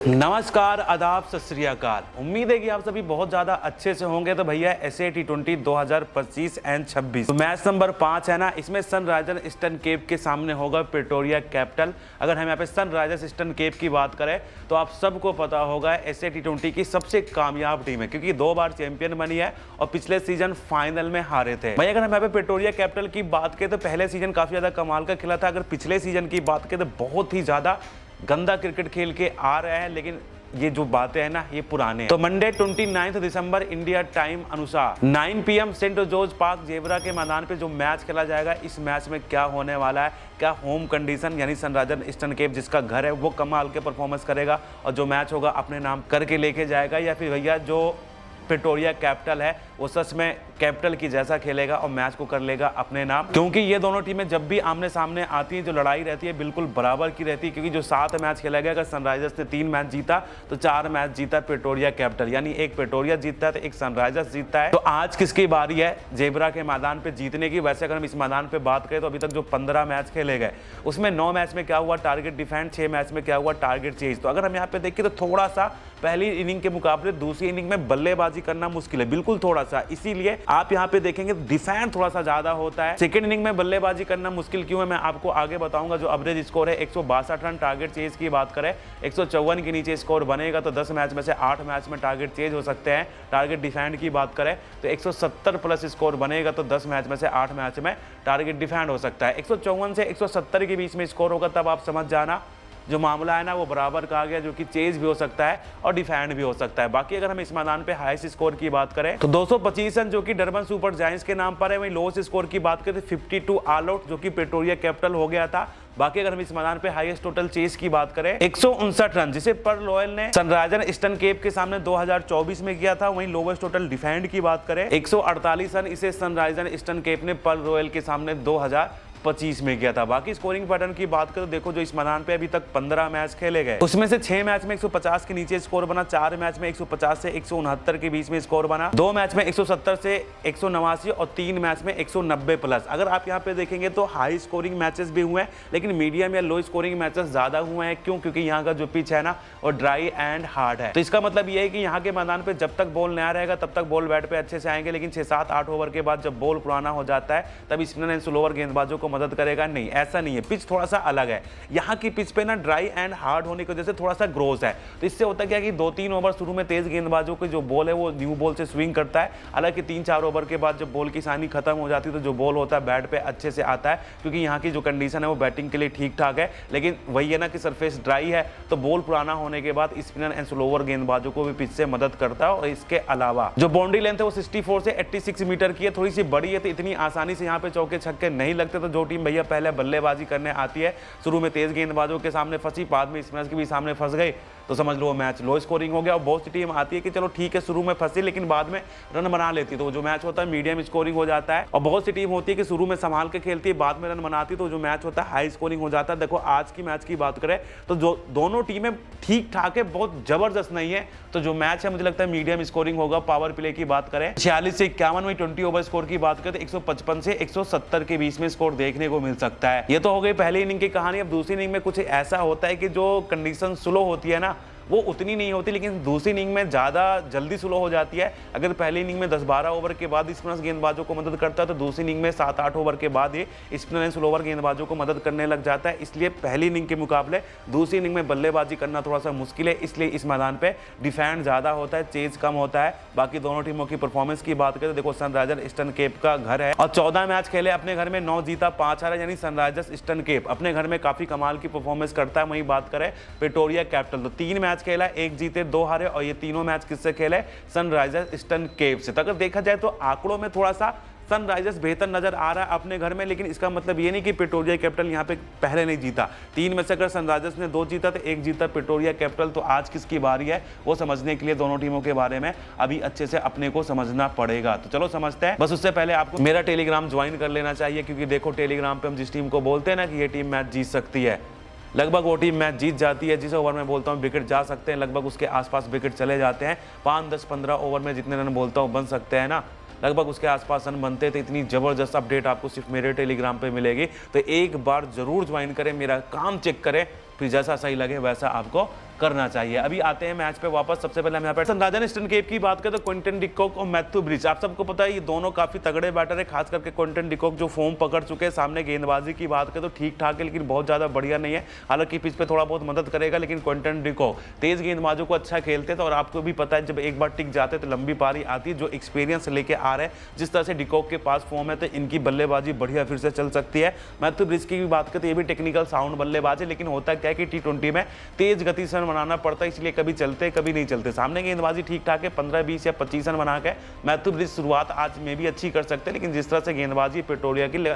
नमस्कार, आदाब, सत श्री अकाल। उम्मीद है कि आप सभी बहुत ज़्यादा अच्छे से होंगे। तो भैया एसए टी20 2025 एंड 26 तो मैच नंबर 5 है ना, इसमें सनराइजर्स ईस्टर्न केप के सामने होगा प्रिटोरिया कैपिटल। अगर हम यहाँ पे सनराइजर्स ईस्टर्न केप की बात करें तो आप सबको पता होगा एसए टी20 की सबसे कामयाब टीम है, क्योंकि 2 बार चैंपियन बनी है और पिछले सीजन फाइनल में हारे थे। भाई अगर हम यहाँ पे प्रिटोरिया कैपिटल की बात करें तो पहले सीजन काफ़ी ज़्यादा कमाल का खेला था। अगर पिछले सीजन की बात करें तो बहुत ही ज़्यादा गंदा क्रिकेट खेल के आ रहे हैं, लेकिन ये जो बातें हैं ना ये पुराने हैं। तो मंडे 29 दिसंबर इंडिया टाइम अनुसार 9 PM Saint George park Gqeberha के मैदान पे जो मैच खेला जाएगा, इस मैच में क्या होने वाला है, क्या होम कंडीशन यानी सनराइजर्स ईस्टर्न केप जिसका घर है वो कमाल के परफॉर्मेंस करेगा और जो मैच होगा अपने नाम करके लेके जाएगा, या फिर भैया जो प्रिटोरिया कैपिटल है वो सच में कैपिटल की जैसा खेलेगा और मैच को कर लेगा अपने नाम। क्योंकि ये दोनों टीमें जब भी आमने सामने आती हैं जो लड़ाई रहती है बिल्कुल बराबर की रहती है, क्योंकि जो 7 मैच खेला गया, अगर सनराइजर्स ने 3 मैच जीता तो 4 मैच जीता प्रिटोरिया कैपिटल, यानी एक प्रिटोरिया जीतता है तो एक सनराइजर्स जीतता है। तो आज किसकी बारी है जेबरा के मैदान पे जीतने की? वैसे अगर हम इस मैदान पे बात करें तो अभी तक जो 15 मैच खेले गए उसमें 9 मैच में क्या हुआ, टारगेट डिफेंड, 6 मैच में क्या हुआ, टारगेट चेज। तो अगर हम यहाँ पे देखें तो थोड़ा सा पहली इनिंग के मुकाबले दूसरी इनिंग में बल्लेबाजी करना मुश्किल है, बिल्कुल थोड़ा सा। इसीलिए आप यहाँ पे देखेंगे डिफेंड थोड़ा सा ज्यादा होता है। सेकंड इनिंग में बल्लेबाजी करना मुश्किल क्यों है मैं आपको आगे बताऊंगा। जो एवरेज स्कोर है 162 रन, टारगेट चेज की बात करें 154 के नीचे स्कोर बनेगा तो 10 मैच में से 8 मैच में टारगेट चेज हो सकते हैं। टारगेट डिफेंड की बात करें तो 170 प्लस स्कोर बनेगा तो 10 मैच में से 8 मैच में टारगेट डिफेंड हो सकता है। 154 से 170 के बीच में स्कोर होगा तब आप समझ जाना जो मामला है ना वो बराबर का आ गया, जो कि चेज भी हो सकता है और डिफेंड भी हो सकता है। बाकी अगर हम इस मैदान पे हाईएस्ट स्कोर की बात करें तो 225 रन जो कि डरबन सुपर जायंट्स के नाम पर है। वहीं लोएस्ट स्कोर की बात करें तो 52 ऑल आउट जो कि प्रिटोरिया कैपिटल हो गया था। बाकी अगर हम इस मैदान पे हाईएस्ट टोटल चेस की बात करें 159 रन जिसे पर लॉयल ने सनराइजर्स ईस्टर्न केप के सामने 2024 में किया था। वहीं लोवेस्ट टोटल डिफेंड की बात करें 148 रन इसे सनराइजर्स ईस्टर्न केप ने पर रॉयल के सामने 2025 में किया था। बाकी स्कोरिंग पैटर्न की बात करें तो देखो जो इस मैदान पे अभी तक 15 मैच खेले गए उसमें से 6 मैच में 150 के नीचे स्कोर बना, 4 मैच में 150 से 169 के बीच में स्कोर बना, 2 मैच में 170 से 189 और 3 मैच में 190 प्लस। अगर आप यहाँ पे देखेंगे तो हाई स्कोरिंग मैचेस भी हुए हैं, लेकिन मीडियम या लो स्कोरिंग मैचेस ज्यादा हुए हैं। क्यों? क्योंकि यहाँ का जो पिच है ना वो ड्राई एंड हार्ड है। तो इसका मतलब ये है कि यहाँ के मैदान पे जब तक बॉल नया रहेगा तब तक बॉल बैट पे अच्छे से आएंगे, लेकिन 6-7-8 ओवर के बाद जब बॉल पुराना हो जाता है तब स्पिनर एंड स्लोअर गेंदबाजों को मदद करेगा। नहीं, ऐसा नहीं है, पिच थोड़ा सा अलग है। यहाँ की पिच पे ना ड्राई एंड हार्ड होने की वजह से थोड़ा सा ग्रोथ है। तो इससे होता क्या कि 2-3 ओवर शुरू में तेज गेंदबाजों की जो बॉल है वो न्यू बॉल से स्विंग करता है। हालांकि 3-4 ओवर के बाद जब बॉल की सानी खत्म हो जाती है तो जो बॉल होता है बैट पे अच्छे से आता है, क्योंकि यहाँ की जो कंडीशन है वो बैटिंग के लिए ठीक ठाक है। लेकिन वही है ना कि सरफेस ड्राई है तो बॉल पुराना होने के बाद स्पिनर एंड स्लोअर गेंदबाजों को भी पिच से मदद करता है। और इसके अलावा जो बाउंड्री लेंथ है वो 64 से 86 मीटर की है, थोड़ी सी बड़ी है, तो इतनी आसानी से यहाँ पे चौके छक्के नहीं लगते। तो जो टीम भैया पहले बल्लेबाजी करने आती है शुरू में तेज गेंदबाजों के सामने फंसी, बाद में स्पिनर्स के भी सामने फंस गई, तो समझ लो मैच लो स्कोरिंग हो गया। और बहुत सी टीम आती है कि चलो ठीक है शुरू में फंसी लेकिन बाद में रन बना लेती है, तो जो मैच होता है मीडियम स्कोरिंग हो जाता है। और बहुत सी टीम होती है कि शुरू में संभाल के खेलती है, बाद में रन बनाती है, तो जो मैच होता है हाई स्कोरिंग हो जाता है। देखो आज की मैच की बात करें तो जो दोनों टीमें ठीक ठाक है, बहुत जबरदस्त नहीं है। तो जो मैच है मुझे लगता है मीडियम स्कोरिंग होगा। पावर प्ले की बात करें 46 से 51, वहीं 20 ओवर स्कोर की बात करें तो 155 से 170 के बीच में स्कोर देखने को मिल सकता है। ये तो हो गई पहली इनिंग की कहानी। अब दूसरी इनिंग में कुछ ऐसा होता है कि जो कंडीशन स्लो होती है ना वो उतनी नहीं होती, लेकिन दूसरी इनिंग में ज़्यादा जल्दी स्लो हो जाती है। अगर पहली इनिंग में 10-12 ओवर के बाद स्पिनर्स गेंदबाजों को मदद करता है तो दूसरी इनिंग में 7-8 ओवर के बाद ये स्पिनर एंड स्लोअर गेंदबाजों को मदद करने लग जाता है। इसलिए पहली इनिंग के मुकाबले दूसरी इनिंग में बल्लेबाजी करना थोड़ा सा मुश्किल है, इसलिए इस मैदान पर डिफेंड ज़्यादा होता है, चेज कम होता है। बाकी दोनों टीमों की परफॉर्मेंस की बात करें तो देखो सनराइजर्स ईस्टर्न केप का घर है और 14 मैच खेले अपने घर में, 9 जीता 5 हारा, यानी सनराइजर्स ईस्टर्न केप अपने घर में काफ़ी कमाल की परफॉर्मेंस करता है। वहीं बात करें प्रिटोरिया कैपिटल तो 3 मैच खेला, 1 जीते 2 हारे, और ये तीनों मैच किससे खेले? सनराइजर्स ईस्टर्न केप से। तो अगर देखा जाए तो आंकड़ों में थोड़ा सा सनराइजर्स बेहतर नजर आ रहा है अपने घर में, लेकिन इसका मतलब ये नहीं कि प्रिटोरिया कैपिटल यहाँ पे पहले नहीं जीता। 3 में से अगर सनराइजर्स ने 2 जीता तो 1 जीता प्रिटोरिया कैपिटल। तो आज किसकी बारी है वो समझने के लिए दोनों टीमों के बारे में अभी अच्छे से अपने को समझना पड़ेगा। तो चलो समझते हैं। बस उससे पहले आपको मेरा टेलीग्राम ज्वाइन कर लेना चाहिए, क्योंकि देखो टेलीग्राम पे हम जिस टीम को बोलते हैं ना कि ये टीम मैच जीत सकती है, लगभग वो टीम मैच जीत जाती है। जिस ओवर में बोलता हूँ विकेट जा सकते हैं, लगभग उसके आसपास विकेट चले जाते हैं। 5, 10, 15 ओवर में जितने रन बोलता हूँ बन सकते हैं ना, लगभग उसके आसपास रन बनते थे। इतनी ज़बरदस्त अपडेट आपको सिर्फ मेरे टेलीग्राम पे मिलेगी, तो एक बार ज़रूर ज्वाइन करें, मेरा काम चेक करें, फिर जैसा सही लगे वैसा आपको करना चाहिए। अभी आते हैं मैच पे वापस। सबसे पहले हम यहाँ पे सनराइजर्स ईस्टर्न केप की बात करें तो क्विंटन डिकॉक और मैथ्यू ब्रिज, आप सबको पता है ये दोनों काफी तगड़े बैटर है। खास करके क्विंटन डिकॉक जो फॉर्म पकड़ चुके हैं, सामने गेंदबाजी की बात करें तो ठीक ठाक है लेकिन बहुत ज्यादा बढ़िया नहीं है। हालांकि पिच पे थोड़ा बहुत मदद करेगा, लेकिन क्विंटन डिकॉक तेज गेंदबाजों को अच्छा खेलते थे और आपको भी पता है जब एक बार टिक जाते तो लंबी पारी आती। जो एक्सपीरियंस लेके आ रहे हैं, जिस तरह से डिकॉक के पास फॉर्म है तो इनकी बल्लेबाजी बढ़िया फिर से चल सकती है। मैथ्यू ब्रिज की भी बात करें तो ये भी टेक्निकल साउंड बल्लेबाज है, लेकिन होता क्या है कि टी20 में तेज गति से बनाना पड़ता है, इसलिए कभी चलते कभी नहीं चलते। सामने गेंदबाजी ठीक ठाक है, 15, 20 या 25 रन बना के मैथ्यू ब्रिज शुरुआत आज में भी अच्छी कर सकते हैं, लेकिन जिस तरह से गेंदबाजी प्रेटोरिया की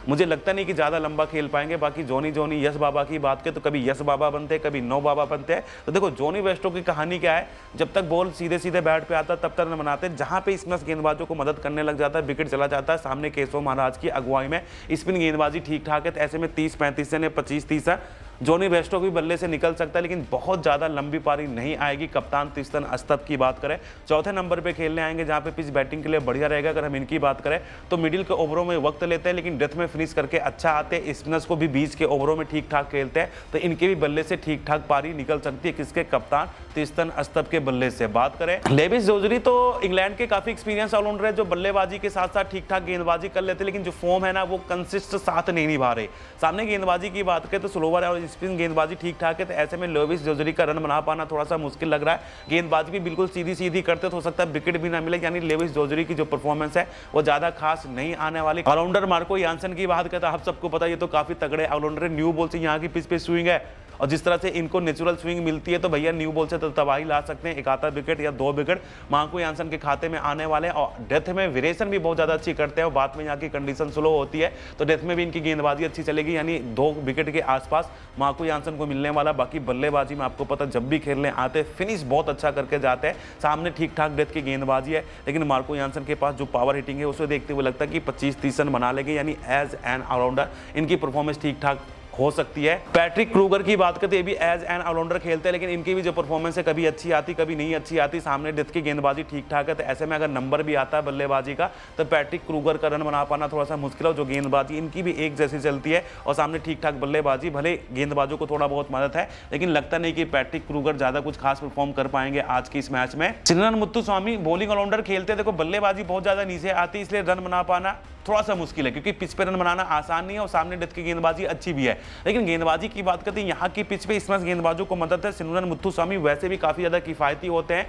मुझे लगता नहीं कि ज़्यादा लंबा खेल पाएंगे। बाकी जोनी यश बाबा की बात करें तो कभी यश बाबा बनते हैं, कभी नो बाबा बनते हैं। तो देखो जोनी वेस्टो की कहानी क्या है, जब तक बॉल सीधे सीधे बैट पे आता तब तक रन बनाते हैं, जहां पे स्पिनर्स गेंदबाजों को मदद करने लग जाता है विकेट चला जाता है। सामने केशव महाराज की अगुवाई में स्पिन गेंदबाजी ठीक ठाक है, तो ऐसे में 30-35 से 25-30 है जोनी वेस्टो भी बल्ले से निकल सकता है, लेकिन बहुत ज़्यादा लंबी पारी नहीं आएगी। कप्तान त्रिस्तन अस्तप की बात करें, चौथे नंबर पे खेलने आएंगे जहां पे पिच बैटिंग के लिए बढ़िया रहेगा। अगर हम इनकी बात करें तो मिडिल के ओवरों में वक्त लेते हैं, लेकिन डेथ में फिनिश करके अच्छा आते हैं। स्पिनर्स को भी बीच के ओवरों में ठीक ठाक खेलते हैं, तो इनके भी बल्ले से ठीक ठाक पारी निकल सकती है। किसके? कप्तान त्रिस्तन अस्तप के बल्ले से। बात करें लेविस जोजरी तो इंग्लैंड के काफी एक्सपीरियंस ऑलराउंडर है, जो बल्लेबाजी के साथ साथ ठीक ठाक गेंदबाजी कर लेते हैं, लेकिन जो फॉर्म है ना वो कंसिस्ट साथ नहीं निभा रहे। सामने गेंदबाजी की बात करें तो स्लोवर और स्पिन गेंदबाजी ठीक ठाक है, तो ऐसे में लेविस जोजरी का रन बना पाना थोड़ा सा मुश्किल लग रहा है। गेंदबाजी भी बिल्कुल सीधी सीधी करते तो हो सकता है विकेट भी ना मिले, यानी लेविस जोजरी की जो परफॉर्मेंस है वो ज्यादा खास नहीं आने वाली। ऑलराउंडर मार्को यानसन की बात करते हैं, आप सबको पता है ये तो काफी तगड़े ऑलराउंडर, न्यू बॉल से यहाँ की पिच पे स्विंग है और जिस तरह से इनको नेचुरल स्विंग मिलती है तो भैया न्यू बॉल से तो तबाही ला सकते हैं। एक आधा विकेट या 2 विकेट मार्को यानसन के खाते में आने वाले हैं। और डेथ में वेरिएशन भी बहुत ज्यादा अच्छी करते हैं और बाद में यहाँ की कंडीशन स्लो होती है तो डेथ में भी इनकी गेंदबाजी अच्छी चलेगी, यानी 2 विकेट के आसपास मार्को यानसन को मिलने वाला। बाकी बल्लेबाजी में आपको पता जब भी खेलने आते फिनिश बहुत अच्छा करके जाते हैं। सामने ठीक ठाक डेथ की गेंदबाजी है, लेकिन मार्को यानसन के पास जो पावर हिटिंग है उसे देखते हुए लगता है कि 25-30 रन बना लेंगे, यानी एज एन ऑलराउंडर इनकी परफॉर्मेंस ठीक ठाक हो सकती है। पैट्रिक क्रूगर की बात करते हैं, ये भी एज एन ऑलराउंडर खेलते हैं, लेकिन इनकी भी जो परफॉर्मेंस है कभी अच्छी आती कभी नहीं अच्छी आती। सामने डेथ की गेंदबाजी ठीक ठाक है, तो ऐसे में अगर नंबर भी आता है बल्लेबाजी का तो पैट्रिक क्रूगर का रन बना पाना थोड़ा सा मुश्किल है। जो गेंदबाजी इनकी भी एक जैसी चलती है और सामने ठीक ठाक बल्लेबाजी, भले गेंदबाजों को थोड़ा बहुत मदद है, लेकिन लगता नहीं कि पैट्रिक क्रूगर ज्यादा कुछ खास परफॉर्म कर पाएंगे आज की इस मैच में। चिन्नन मुत्तुस्वामी बॉलिंग ऑलराउंडर खेलते हैं, देखो बल्लेबाजी बहुत ज्यादा नीचे आती है इसलिए रन बना पाना थोड़ा सा मुश्किल है, क्योंकि पिच पे रन बनाना आसान नहीं है और सामने डेथ की गेंदबाजी अच्छी भी है। लेकिन गेंदबाजी की बात करते हैं, यहाँ की पिच पे स्पिनर्स गेंदबाजों को मदद है। सिन्नन मुत्तुस्वामी वैसे भी काफी ज्यादा किफायती होते हैं,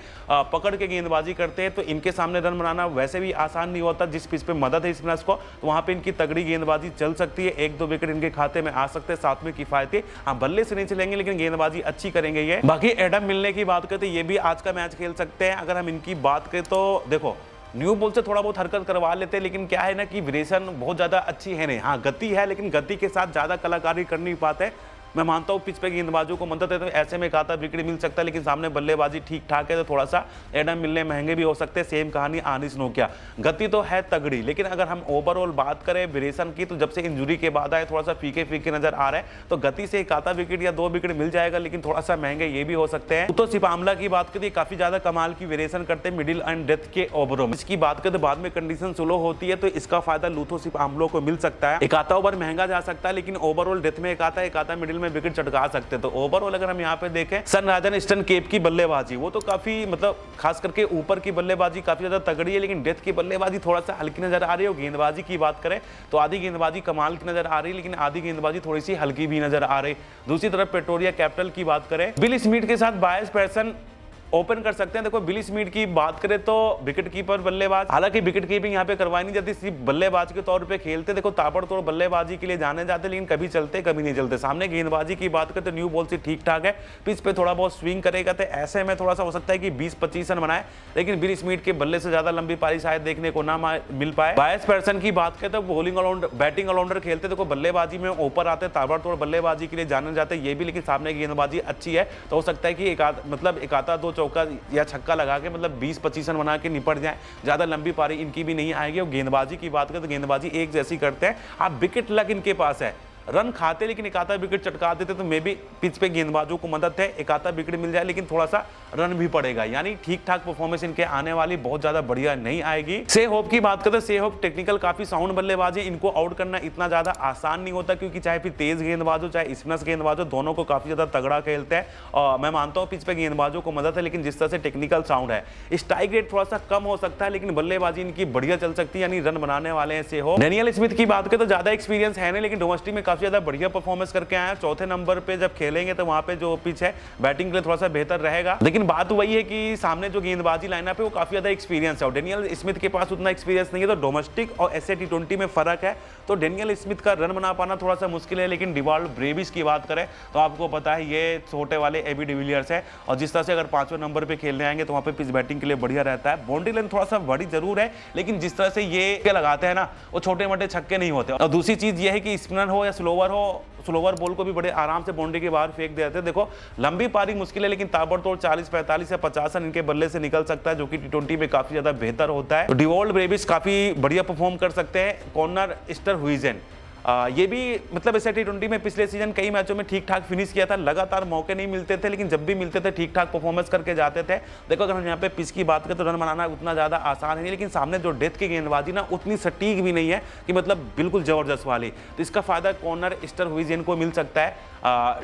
पकड़ के गेंदबाजी करते हैं, तो इनके सामने रन बनाना वैसे भी आसान नहीं होता। जिस पिच पे मदद है स्पिनर्स को तो वहां पे इनकी तगड़ी गेंदबाजी चल सकती है, 1-2 विकेट इनके खाते में आ सकते हैं, साथ में किफायती। हाँ, बल्ले से नहीं चलेंगे लेकिन गेंदबाजी अच्छी करेंगे ये। बाकी एडम मिलने की बात करते हैं, ये भी आज का मैच खेल सकते हैं। अगर हम इनकी बात करें तो देखो न्यू बॉल से थोड़ा बहुत हरकत करवा लेते हैं, लेकिन क्या है ना कि वेरिएशन बहुत ज्यादा अच्छी है नहीं। हाँ, गति है लेकिन गति के साथ ज्यादा कलाकारी कर नहीं पाते। मैं मानता हूँ पिच पे गेंदबाजों को मदद है तो ऐसे में खाता विकेट मिल सकता है, लेकिन सामने बल्लेबाजी ठीक ठाक है तो थोड़ा सा एडम मिलने महंगे भी हो सकते हैं। सेम कहानी आनिस नोकिया, गति तो है तगड़ी, लेकिन अगर हम ओवरऑल बात करें वेरिएशन की तो जब से इंजुरी के बाद आए थोड़ा सा फीके फीके नजर आ रहे हैं। तो गति से एक आधा विकेट या 2 विकेट मिल जाएगा, लेकिन थोड़ा सा महंगे ये भी हो सकते हैं। तो सिपामला की बात करिए, काफी ज्यादा कमाल की वेरिएशन करते हैं मिडिल एंड डेथ के ओवरों में। इसकी बात करें तो बाद में कंडीशन स्लो होती है तो इसका फायदा लूथो सिपामलो को मिल सकता है। एक आधा ओवर महंगा जा सकता है, लेकिन ओवरऑल डेथ में एक आधा मिडिल में विकेट चटका सकते हैं। तो ओवरऑल अगर हम यहाँ पे देखें सनराइजर्स ईस्टर्न केप की बल्लेबाजी वो तो काफी मतलब खास करके ऊपर की बल्लेबाजी काफी ज्यादा तगड़ी है, लेकिन डेथ की बल्लेबाजी थोड़ा सा हल्की नजर आ रही है। गेंदबाजी की बात करें तो आधी गेंदबाजी कमाल की नजर आ रही है, लेकिन आधी गेंदबाजी थोड़ी सी हल्की भी नजर आ रही। दूसरी तरफ प्रेटोरिया कैपिटल की बात करें, बिल स्मिथ के साथ बायस पर्सन ओपन कर सकते हैं। देखो बिल स्मिथ की बात करें तो विकेट कीपर बल्लेबाज, हालांकि विकेट कीपिंग यहाँ पे करवाई नहीं जाती, सिर्फ बल्लेबाज के तौर पे खेलते। देखो ताबड़तोड़ बल्लेबाजी के लिए जाने जाते, लेकिन कभी चलते कभी नहीं चलते। सामने गेंदबाजी की बात करें तो न्यू बॉल से ठीक ठाक है, पिच पे थोड़ा बहुत स्विंग करेगा तो ऐसे में थोड़ा सा हो सकता है कि 20-25 रन बनाए, लेकिन बिल स्मिथ के बल्ले से ज्यादा लंबी पारी शायद देखने को ना मिल पाए। बायस पर्सन की बात करें तो बॉलिंग ऑलराउंडर बैटिंग ऑलराउंडर खेलते, देखो बल्लेबाजी में ऊपर आते, ताबड़तोड़ बल्लेबाजी के लिए जाने जाते ये भी, लेकिन सामने गेंदबाजी अच्छी है तो हो सकता है कि एक आधा 2 चौका या छक्का लगा के मतलब 20-25 रन बना के निपट जाए। ज्यादा लंबी पारी इनकी भी नहीं आएगी। और गेंदबाजी की बात करें तो गेंदबाजी एक जैसी करते हैं। आप विकेट लग इनके पास है, रन खाते लेकिन एक आधा विकेट चटका देते तो मे भी पिच पे गेंदबाजों को मदद है, एक आधा विकेट मिल जाए लेकिन थोड़ा सा रन भी पड़ेगा। यानी ठीक ठाक परफॉर्मेंस इनके आने वाली बहुत ज्यादा बढ़िया नहीं आएगी। सेहोप की बात करते हैं, सेहोप टेक्निकल काफी साउंड बल्लेबाज है, इनको आउट करना इतना ज्यादा आसान नहीं होता क्योंकि चाहे फिर तेज गेंदबाज हो चाहे स्पिनर्स गेंदबाज हो, दोनों को काफी ज्यादा तगड़ा खेलते हैं। और मैं मानता हूं पिच पे गेंदबाजों को मदद है, लेकिन जिस तरह से टेक्निकल साउंड है, स्ट्राइक रेट थोड़ा सा कम हो सकता है लेकिन बल्लेबाजी इनकी बढ़िया चल सकती है, यानी रन बनाने वाले हैं सेहोप। डेनियल स्मिथ की बात करें तो ज्यादा एक्सपीरियंस है नहीं, लेकिन डोमेस्टिक में काफी ज्यादा बढ़िया परफॉर्मेंस करके आए हैं। चौथे नंबर पे जब खेलेंगे तो वहां पे जो पिच है बैटिंग के लिए थोड़ा सा बेहतर रहेगा, लेकिन बात वही है कि सामने जो गेंदबाजी लाइनअप है वो काफी ज्यादा एक्सपीरियंस है और डेनियल स्मिथ के पास उतना एक्सपीरियंस नहीं है। तो डोमेस्टिक और ऐसे टी20 में फर्क है, तो डेनियल स्मिथ का रन बना पाना थोड़ा सा मुश्किल है। लेकिन डिवाल्ड ब्रेविस की बात करें तो आपको पता है ये छोटे वाले एबी डिविलियर्स है और जिस तरह से अगर 5वें नंबर पे खेलने आएंगे तो वहां पे पिच बैटिंग के लिए बढ़िया रहता है। बाउंड्री लाइन थोड़ा सा बड़ी जरूर है, लेकिन जिस तरह से ये लगाते हैं ना वो छोटे मोटे छक्के नहीं होते। और दूसरी चीज ये है कि स्पिनर हो या स्लोवर बॉल को भी बड़े आराम से बाउंड्री के बाहर फेंक देते हैं। देखो लंबी पारी मुश्किल है, लेकिन ताबड़तोड़ 40, 45 या 50 रन इनके बल्ले से निकल सकता है, जो कि टी20 में काफी ज्यादा बेहतर होता है। तो डिवॉल्ड ब्रेविस काफी बढ़िया परफॉर्म कर सकते हैं। कॉर्नर स्टरहुइजेन ये भी मतलब ऐसे टी20 में पिछले सीजन कई मैचों में ठीक ठाक फिनिश किया था, लगातार मौके नहीं मिलते थे, लेकिन जब भी मिलते थे ठीक ठाक परफॉर्मेंस करके जाते थे। देखो अगर हम यहाँ पे पिच की बात करें तो रन बनाना उतना ज्यादा आसान है, लेकिन सामने जो डेथ की गेंदबाजी ना उतनी सटीक भी नहीं है कि मतलब बिल्कुल जबरदस्त वाली, तो इसका फायदा कॉर्नर स्टरहुइजेन को मिल सकता है।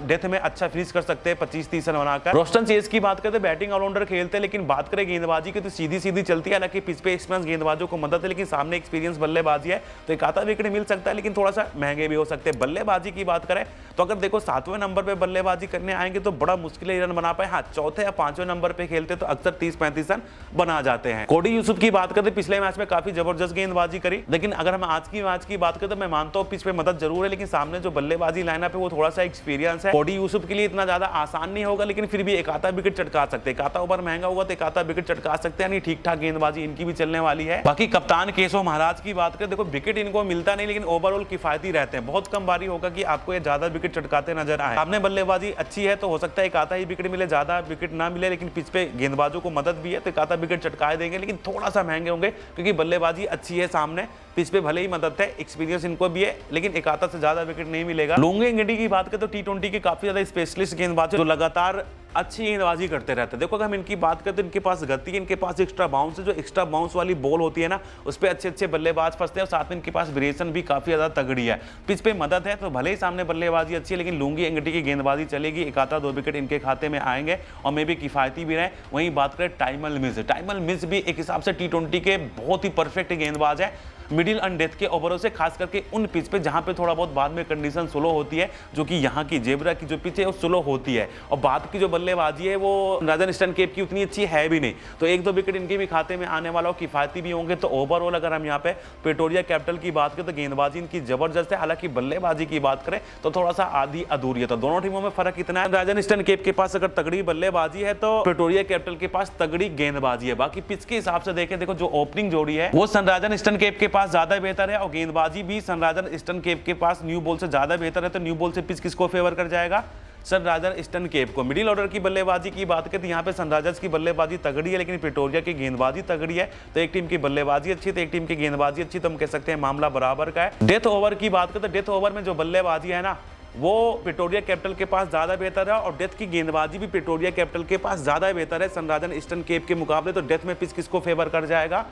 डेथ में अच्छा फिनिश कर सकते हैं 25-30 रन बनाकर। रोस्टन चेज की बात करते बैटिंग ऑलराउंडर खेलते हैं, लेकिन बात करें गेंदबाजी की तो सीधी सीधी चलती है। हालांकि पिच पे स्पिनर्स गेंदबाजों को मदद है, लेकिन सामने एक्सपीरियंस बल्लेबाजी है तो एक आधा विकेट मिल सकता है, लेकिन थोड़ा सा महंगे भी हो सकते हैं। बल्लेबाजी की बात करें तो अगर देखो 7वें नंबर पे बल्लेबाजी करने आएंगे तो बड़ा मुश्किल है रन बना पाए। हाँ, चौथे या 5वें नंबर पे खेलते तो अक्सर 30-35 रन बना जाते हैं। कोडी यूसुफ की बात करते पिछले मैच में काफी जबरदस्त गेंदबाजी करी, लेकिन अगर हम आज की मैच की बात करें तो मैं मानता हूं पिच पे मदद जरूर है, लेकिन सामने जो बल्लेबाजी लाइनअप है वो थोड़ा सा एक्सपीरियंस है। कोडी यूसुफ के लिए इतना ज्यादा आसान नहीं होगा, लेकिन फिर भी एक आधा विकेट चटका सकते हैं। एक आधा ओवर महंगा होगा तो एक आधा विकेट चटका सकते हैं, यानी ठीक ठाक गेंदबाजी इनकी भी चलने वाली है। बाकी कप्तान केशव महाराज की बात करें, देखो विकेट इनको मिलता नहीं, लेकिन ओवरऑल किफायती रहते हैं। बहुत कम बारी होगा कि आपको ये ज्यादा विकेट चटकाते नजर आए। सामने बल्लेबाजी अच्छी है तो हो सकता है एक आधा ही विकेट मिले, ज्यादा विकेट ना मिले, लेकिन पिच पे गेंदबाजों को मदद भी है तो एक आधा विकेट चटकाए देंगे, लेकिन थोड़ा सा महंगे होंगे क्योंकि बल्लेबाजी अच्छी है। सामने पिच पे भले ही मदद है, एक्सपीरियंस इनको भी है, लेकिन एक आधा से ज्यादा विकेट नहीं मिलेगा। लोंगे इंगडी की बात करें तो टी20 के काफी ज्यादा स्पेशलिस्ट गेंदबाज जो लगातार अच्छी गेंदबाजी करते रहते हैं। देखो अगर हम इनकी बात करते हैं, इनके पास गति है, इनके पास एक्स्ट्रा बाउंस है, जो एक्स्ट्रा बाउंस वाली बॉल होती है ना उस पर अच्छे अच्छे बल्लेबाज फंसते हैं और साथ में इनके पास वेरिएशन भी काफी ज्यादा तगड़ी है। पिच पे मदद है तो भले ही सामने बल्लेबाजी अच्छी है, लेकिन लुंगी इंगडी की गेंदबाजी चलेगी, एक आधा 2 विकेट इनके खाते में आएंगे और मे भी किफायती भी रहे। वहीं बात करें टाइमल मिस भी एक हिसाब से टी20 के बहुत ही परफेक्ट गेंदबाज है। मिडिल एंड डेथ के ओवरों से खास करके उन पिच पे जहां पे थोड़ा बहुत बाद में कंडीशन स्लो होती है, जो कि यहाँ की जेब्रा की जो पिच है वो स्लो होती है और बाद की जो बल्लेबाजी है वो राजन ईस्टर्न केप की उतनी अच्छी है भी नहीं, तो 1-2 विकेट इनके भी खाते में आने वाला हो, किफायती भी होंगे। तो ओवरऑल अगर हम यहाँ पे प्रेटोरिया कैपिटल की बात करें तो गेंदबाजी इनकी जबरदस्त है, हालांकि बल्लेबाजी की बात करें तो थोड़ा सा आधी अधूरी है। तो दोनों टीमों में फर्क इतना है, राजन ईस्टर्न केप के पास अगर तगड़ी बल्लेबाजी है तो प्रेटोरिया कैपिटल के पास तगड़ी गेंदबाजी है। बाकी पिच के हिसाब से देखें, देखो जो ओपनिंग जोड़ी है वो सनराइजर्स ईस्टर्न केप के पास ज्यादा बेहतर है और गेंदबाजी भी सनराइजर्स ईस्टर्न केप के पास न्यू बॉल से ज्यादा बेहतर है। तो न्यू बॉल से पिच किसको फेवर कर जाएगा? सनराइजर्स ईस्टर्न केप को। मिडिल ऑर्डर की बल्लेबाजी की बात करें तो यहाँ पे सनराइजर्स की बल्लेबाजी तगड़ी है, लेकिन प्रेटोरिया की गेंदबाजी तगड़ी है। तो एक टीम की बल्लेबाजी अच्छी तो एक टीम की गेंदबाजी अच्छी, तो हम कह सकते हैं मामला बराबर का है। डेथ ओवर की बात करें तो डेथ ओवर में जो बल्लेबाजी है ना वो प्रेटोरिया कैपिटल के पास ज्यादा बेहतर है और डेथ की गेंदबाजी भी प्रेटोरिया कैपिटल के पास ज्यादा बेहतर है सनराइजर्स ईस्टर्न केप के मुकाबले। तो डेथ में पिच किसको फेवर कर जाएगा?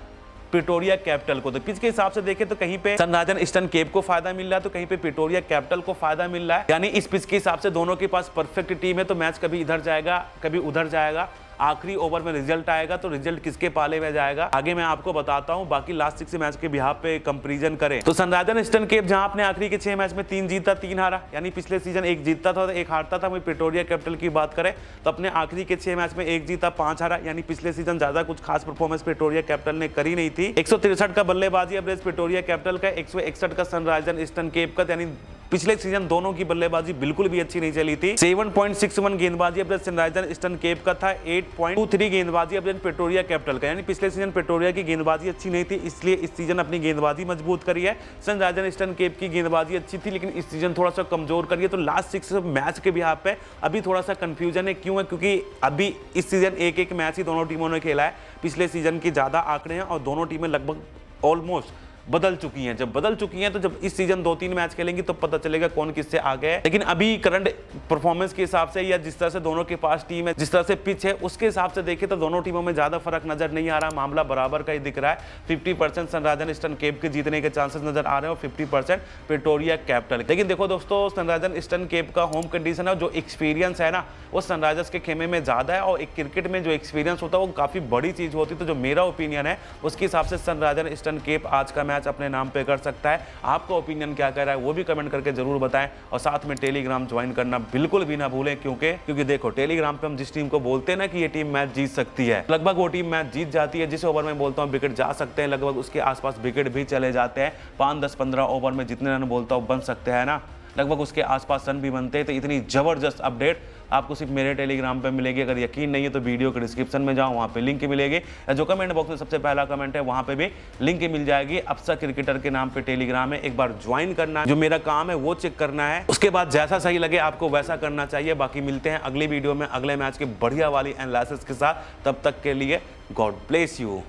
प्रेटोरिया कैपिटल को। तो पिच के हिसाब से देखें तो कहीं पे सनराइजर्स ईस्टर्न केप को फायदा मिल रहा है तो कहीं पे प्रेटोरिया कैपिटल को फायदा मिल रहा है, यानी इस पिच के हिसाब से दोनों के पास परफेक्ट टीम है। तो मैच कभी इधर जाएगा कभी उधर जाएगा, आखिरी ओवर में रिजल्ट आएगा तो रिजल्ट किसके पाले में जाएगा आगे मैं आपको बताता हूं। बाकी लास्ट 6 मैच के बिहाफ पे कंपैरिजन करें तो सनराइजर्स ईस्टर्न केप जहां आपने आखिरी के 6 मैच में 3 जीता 3 हारा, यानी पिछले सीजन 1 जीतता था तो 1 हारता था। वहीं प्रेटोरिया कैपिटल की बात करें तो अपने आखिरी के 6 मैच में 1 जीता 5 हारा, यानी पिछले सीजन ज्यादा कुछ खास परफॉर्मेंस प्रेटोरिया कैपिटल ने करी नहीं थी। 163 का बल्लेबाजी एवरेज प्रेटोरिया कैपिटल का, 161 का सनराइजर्स ईस्टर्न केप का, यानी पिछले सीजन दोनों की बल्लेबाजी बिल्कुल भी अच्छी नहीं चली थी। 7.61 गेंदबाजी एवरेज सनराइजर्स ईस्टर्न केप का था, 8.23 गेंदबाजी एवरेज प्रेटोरिया कैपिटल का, यानी पिछले सीजन प्रेटोरिया की गेंदबाजी अच्छी नहीं थी, इसलिए इस सीजन अपनी गेंदबाजी मजबूत करी है। सनराइजर्स ईस्टर्न केप की गेंदबाजी अच्छी थी लेकिन इस सीजन थोड़ा सा कमजोर करी है। तो लास्ट 6 मैच के बिहाफ पे अभी थोड़ा सा कंफ्यूजन है। क्यों है? क्योंकि अभी इस सीजन एक मैच ही दोनों टीमों ने खेला है, पिछले सीजन के ज्यादा आंकड़े हैं और दोनों टीमें लगभग ऑलमोस्ट बदल चुकी हैं। जब बदल चुकी हैं तो जब इस सीजन 2-3 मैच खेलेंगी तो पता चलेगा कौन किससे आगे है। लेकिन अभी करंट परफॉर्मेंस के हिसाब से या जिस तरह से दोनों के पास टीम है, जिस तरह से पिच है, उसके हिसाब से देखें तो दोनों टीमों में ज्यादा फर्क नजर नहीं आ रहा। मामला बराबर का ही दिख रहा है। 50% सनराइजर्स ईस्टर्न केप के जीतने के चांसेस नजर आ रहे हैं और 50% प्रिटोरिया कैपिटल। लेकिन देखो दोस्तों, सनराइजर्स ईस्टर्न केप का होम कंडीशन है, जो एक्सपीरियंस है ना वो सनराइजर्स के खेमे में ज्यादा है और एक क्रिकेट में जो एक्सपीरियंस होता है वो काफी बड़ी चीज होती है। तो जो मेरा ओपिनियन है उसके हिसाब से सनराइजर्स ईस्टर्न केप आज का मैच अपने नाम पे कर सकता है। आपका ओपिनियन क्या कह रहा है वो भी कमेंट करके जरूर बताएं और साथ में टेलीग्राम ज्वाइन करना बिल्कुल भी ना भूलें, क्योंकि देखो टेलीग्राम पे हम जिस टीम को बोलते हैं ना कि ये टीम मैच जीत सकती है, लगभग वो टीम मैच जीत जाती है। जिस ओवर में बोलता हूँ विकेट जा सकते हैं, लगभग उसके आसपास विकेट भी चले जाते हैं। 5, 10, 15 ओवर में जितने रन बोलता हूँ बन सकते हैं ना, लगभग उसके आसपास रन भी बनते हैं। तो इतनी जबरदस्त अपडेट आपको सिर्फ मेरे टेलीग्राम पे मिलेगी। अगर यकीन नहीं है तो वीडियो के डिस्क्रिप्शन में जाओ, वहाँ पे लिंक मिलेगी। जो कमेंट बॉक्स में सबसे पहला कमेंट है वहाँ पे भी लिंक मिल जाएगी। अफसा क्रिकेटर के नाम पे टेलीग्राम है, एक बार ज्वाइन करना है। जो मेरा काम है वो चेक करना है, उसके बाद जैसा सही लगे आपको वैसा करना चाहिए। बाकी मिलते हैं अगली वीडियो में अगले मैच के बढ़िया वाली एनालिसिस के साथ। तब तक के लिए गॉड ब्लेस यू।